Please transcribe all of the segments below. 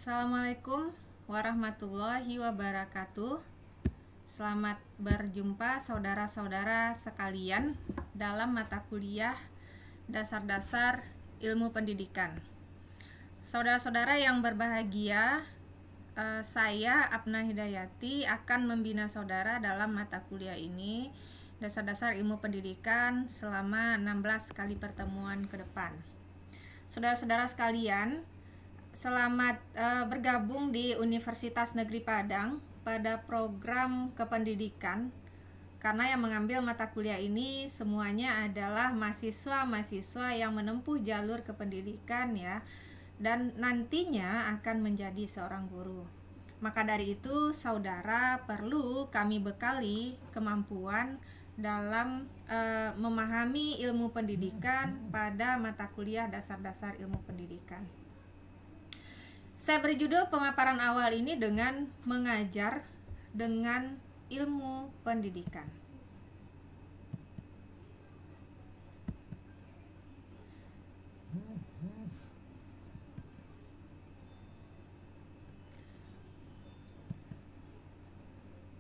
Assalamualaikum warahmatullahi wabarakatuh. Selamat berjumpa saudara-saudara sekalian dalam mata kuliah Dasar-Dasar Ilmu Pendidikan. Saudara-saudara yang berbahagia, saya Apna Hidayati akan membina saudara dalam mata kuliah ini, Dasar-Dasar Ilmu Pendidikan, selama 16 kali pertemuan ke depan. Saudara-saudara sekalian, selamat bergabung di Universitas Negeri Padang pada program kependidikan, karena yang mengambil mata kuliah ini semuanya adalah mahasiswa-mahasiswa yang menempuh jalur kependidikan ya, dan nantinya akan menjadi seorang guru. Maka dari itu saudara perlu kami bekali kemampuan dalam memahami ilmu pendidikan pada mata kuliah Dasar-Dasar Ilmu Pendidikan. Saya beri judul pemaparan awal ini dengan mengajar dengan ilmu pendidikan.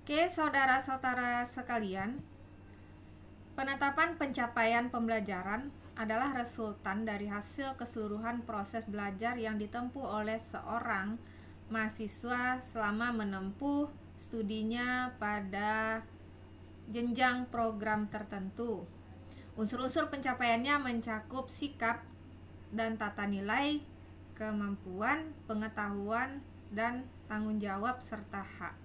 Oke, saudara-saudara sekalian, penetapan pencapaian pembelajaran adalah resultan dari hasil keseluruhan proses belajar yang ditempuh oleh seorang mahasiswa selama menempuh studinya pada jenjang program tertentu. Unsur-unsur pencapaiannya mencakup sikap dan tata nilai, kemampuan, pengetahuan, dan tanggung jawab serta hak.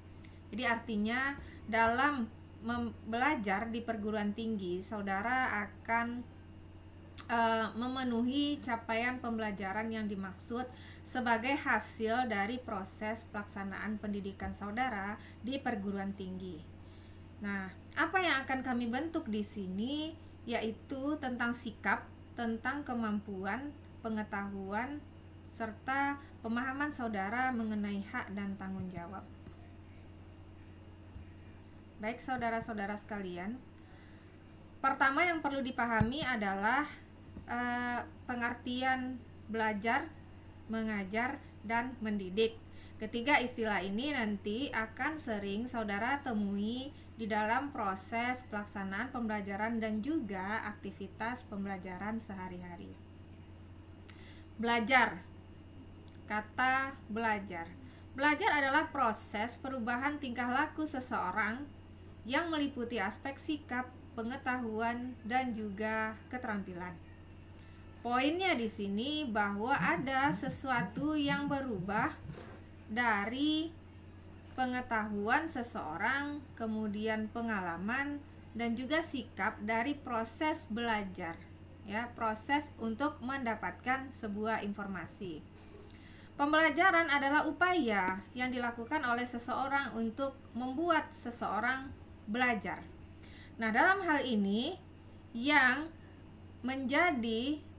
Jadi artinya dalam belajar di perguruan tinggi, saudara akan memenuhi capaian pembelajaran yang dimaksud sebagai hasil dari proses pelaksanaan pendidikan saudara di perguruan tinggi. Nah, apa yang akan kami bentuk di sini yaitu tentang sikap, tentang kemampuan, pengetahuan, serta pemahaman saudara mengenai hak dan tanggung jawab. Baik saudara-saudara sekalian, pertama yang perlu dipahami adalah pengertian belajar, mengajar, dan mendidik. Ketiga istilah ini nanti akan sering saudara temui di dalam proses pelaksanaan pembelajaran dan juga aktivitas pembelajaran sehari-hari. Belajar. Kata belajar. Belajar adalah proses perubahan tingkah laku seseorang yang meliputi aspek sikap, pengetahuan, dan juga keterampilan. Poinnya di sini bahwa ada sesuatu yang berubah dari pengetahuan seseorang, kemudian pengalaman, dan juga sikap dari proses belajar, ya, proses untuk mendapatkan sebuah informasi. Pembelajaran adalah upaya yang dilakukan oleh seseorang untuk membuat seseorang belajar. Nah, dalam hal ini yang menjadi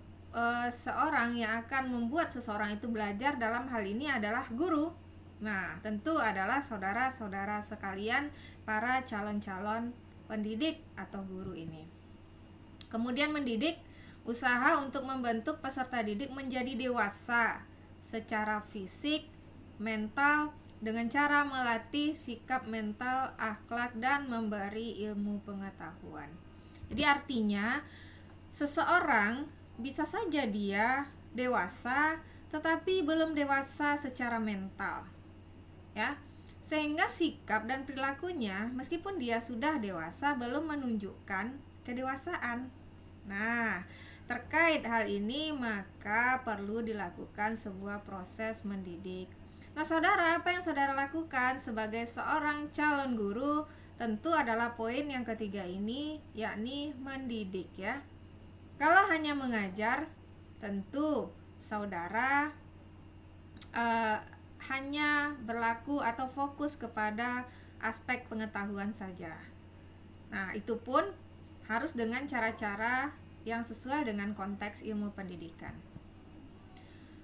seorang yang akan membuat seseorang itu belajar dalam hal ini adalah guru. Nah, tentu adalah saudara-saudara sekalian, para calon-calon pendidik atau guru ini. Kemudian mendidik, usaha untuk membentuk peserta didik menjadi dewasa secara fisik, mental, dengan cara melatih sikap mental, akhlak, dan memberi ilmu pengetahuan. Jadi artinya seseorang bisa saja dia dewasa tetapi belum dewasa secara mental, ya, sehingga sikap dan perilakunya meskipun dia sudah dewasa belum menunjukkan kedewasaan. Nah, terkait hal ini maka perlu dilakukan sebuah proses mendidik. Nah, saudara, apa yang saudara lakukan sebagai seorang calon guru tentu adalah poin yang ketiga ini, yakni mendidik, ya. Kalau hanya mengajar, tentu saudara hanya berlaku atau fokus kepada aspek pengetahuan saja. Nah, itu pun harus dengan cara-cara yang sesuai dengan konteks ilmu pendidikan.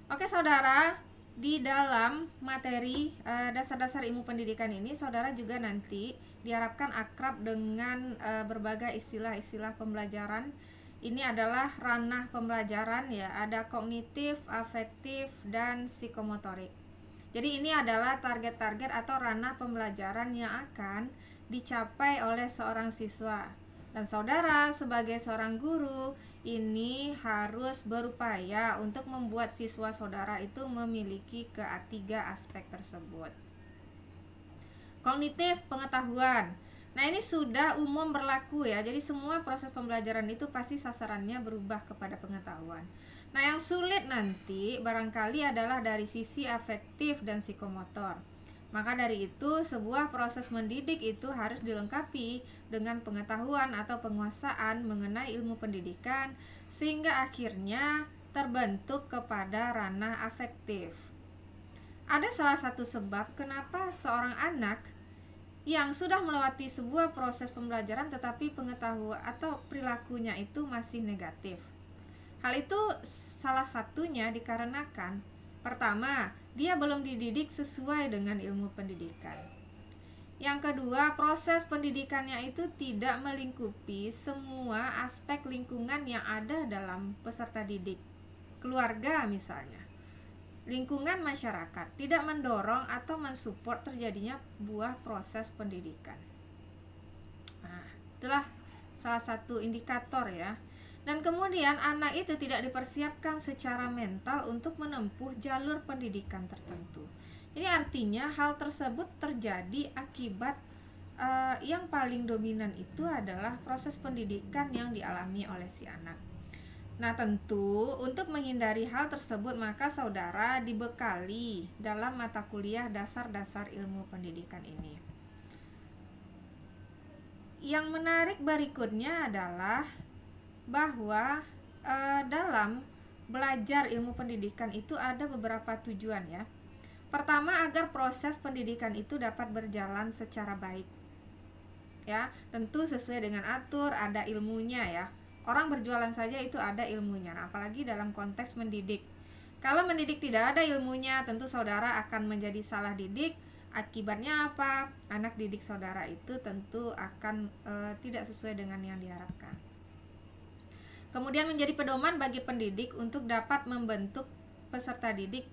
Oke saudara, di dalam materi dasar-dasar ilmu pendidikan ini, saudara juga nanti diharapkan akrab dengan berbagai istilah-istilah pembelajaran. Ini adalah ranah pembelajaran, ya, ada kognitif, afektif, dan psikomotorik. Jadi ini adalah target-target atau ranah pembelajaran yang akan dicapai oleh seorang siswa. Dan saudara sebagai seorang guru ini harus berupaya untuk membuat siswa saudara itu memiliki ketiga aspek tersebut. Kognitif pengetahuan. Nah, ini sudah umum berlaku ya. Jadi semua proses pembelajaran itu pasti sasarannya berubah kepada pengetahuan. Nah, yang sulit nanti barangkali adalah dari sisi afektif dan psikomotor. Maka dari itu, sebuah proses mendidik itu harus dilengkapi dengan pengetahuan atau penguasaan mengenai ilmu pendidikan, sehingga akhirnya terbentuk kepada ranah afektif. Ada salah satu sebab kenapa seorang anak yang sudah melewati sebuah proses pembelajaran tetapi pengetahuan atau perilakunya itu masih negatif. Hal itu salah satunya dikarenakan pertama, dia belum dididik sesuai dengan ilmu pendidikan. Yang kedua, proses pendidikannya itu tidak melingkupi semua aspek lingkungan yang ada dalam peserta didik. Keluarga misalnya, lingkungan masyarakat tidak mendorong atau mensupport terjadinya buah proses pendidikan. Nah, itulah salah satu indikator ya. Dan kemudian anak itu tidak dipersiapkan secara mental untuk menempuh jalur pendidikan tertentu. Jadi artinya hal tersebut terjadi akibat yang paling dominan itu adalah proses pendidikan yang dialami oleh si anak. Nah, tentu untuk menghindari hal tersebut maka saudara dibekali dalam mata kuliah dasar-dasar ilmu pendidikan ini. Yang menarik berikutnya adalah bahwa dalam belajar ilmu pendidikan itu ada beberapa tujuan ya. Pertama, agar proses pendidikan itu dapat berjalan secara baik. Ya, tentu sesuai dengan atur, ada ilmunya ya. Orang berjualan saja itu ada ilmunya, nah, apalagi dalam konteks mendidik. Kalau mendidik tidak ada ilmunya, tentu saudara akan menjadi salah didik. Akibatnya apa? Anak didik saudara itu tentu akan tidak sesuai dengan yang diharapkan. Kemudian menjadi pedoman bagi pendidik untuk dapat membentuk peserta didik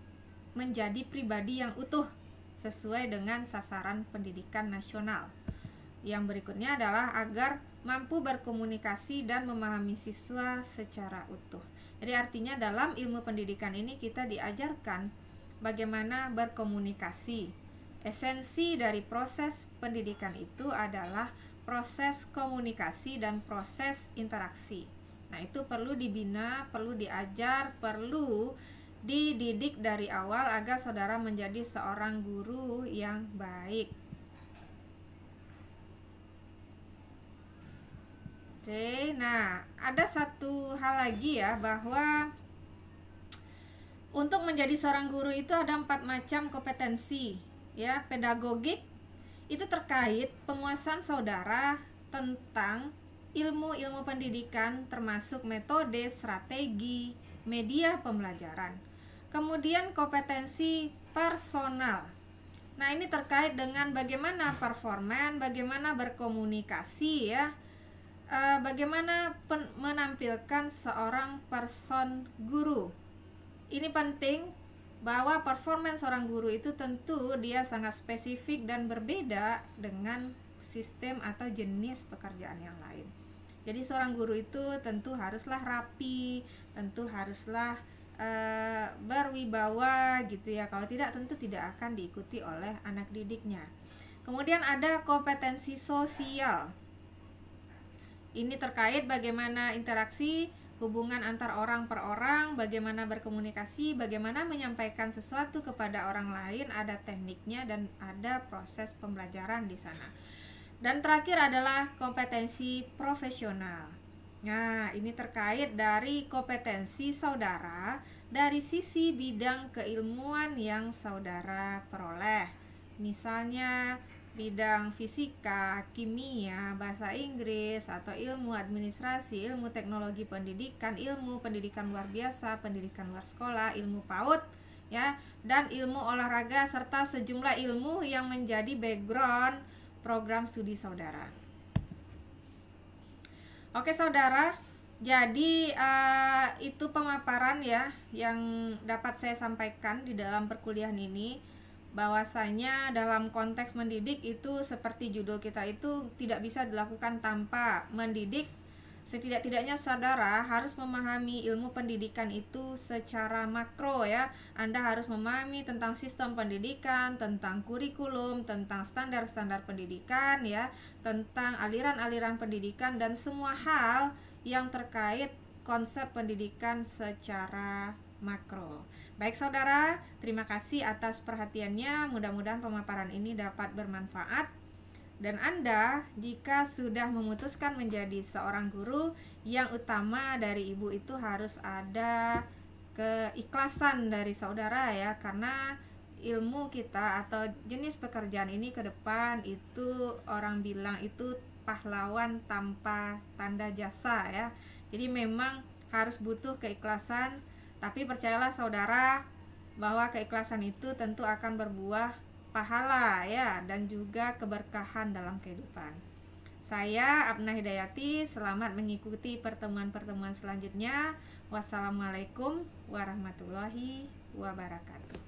menjadi pribadi yang utuh sesuai dengan sasaran pendidikan nasional. Yang berikutnya adalah agar mampu berkomunikasi dan memahami siswa secara utuh. Jadi artinya dalam ilmu pendidikan ini kita diajarkan bagaimana berkomunikasi. Esensi dari proses pendidikan itu adalah proses komunikasi dan proses interaksi. Nah, itu perlu dibina, perlu diajar, perlu dididik dari awal agar saudara menjadi seorang guru yang baik. Oke, nah ada satu hal lagi ya, bahwa untuk menjadi seorang guru itu ada 4 macam kompetensi ya. Pedagogik itu terkait penguasaan saudara tentang ilmu-ilmu pendidikan termasuk metode, strategi, media pembelajaran. Kemudian kompetensi personal. Nah, ini terkait dengan bagaimana performan, bagaimana berkomunikasi ya. Bagaimana menampilkan seorang person guru. Ini penting bahwa performance seorang guru itu tentu dia sangat spesifik dan berbeda dengan sistem atau jenis pekerjaan yang lain. Jadi seorang guru itu tentu haruslah rapi, tentu haruslah berwibawa gitu ya. Kalau tidak tentu tidak akan diikuti oleh anak didiknya. Kemudian ada kompetensi sosial. Ini terkait bagaimana interaksi, hubungan antar orang per orang, bagaimana berkomunikasi, bagaimana menyampaikan sesuatu kepada orang lain, ada tekniknya dan ada proses pembelajaran di sana. Dan terakhir adalah kompetensi profesional. Nah, ini terkait dari kompetensi saudara dari sisi bidang keilmuan yang saudara peroleh. Misalnya bidang fisika, kimia, bahasa Inggris, atau ilmu administrasi, ilmu teknologi pendidikan, ilmu pendidikan luar biasa, pendidikan luar sekolah, ilmu PAUD, ya, dan ilmu olahraga serta sejumlah ilmu yang menjadi background program studi saudara. Oke saudara, jadi itu pemaparan ya yang dapat saya sampaikan di dalam perkuliahan ini. bahwasanya dalam konteks mendidik itu seperti judul kita itu tidak bisa dilakukan tanpa mendidik. Setidak-tidaknya saudara harus memahami ilmu pendidikan itu secara makro ya. Anda harus memahami tentang sistem pendidikan, tentang kurikulum, tentang standar-standar pendidikan ya, tentang aliran-aliran pendidikan dan semua hal yang terkait konsep pendidikan secara makro. Baik saudara, terima kasih atas perhatiannya. Mudah-mudahan pemaparan ini dapat bermanfaat. Dan Anda jika sudah memutuskan menjadi seorang guru, yang utama dari ibu itu harus ada keikhlasan dari saudara ya, karena ilmu kita atau jenis pekerjaan ini ke depan itu orang bilang itu pahlawan tanpa tanda jasa ya. Jadi memang harus butuh keikhlasan, tapi percayalah saudara bahwa keikhlasan itu tentu akan berbuah pahala ya, dan juga keberkahan dalam kehidupan. Saya Abna Hidayati, selamat mengikuti pertemuan-pertemuan selanjutnya. Wassalamualaikum warahmatullahi wabarakatuh.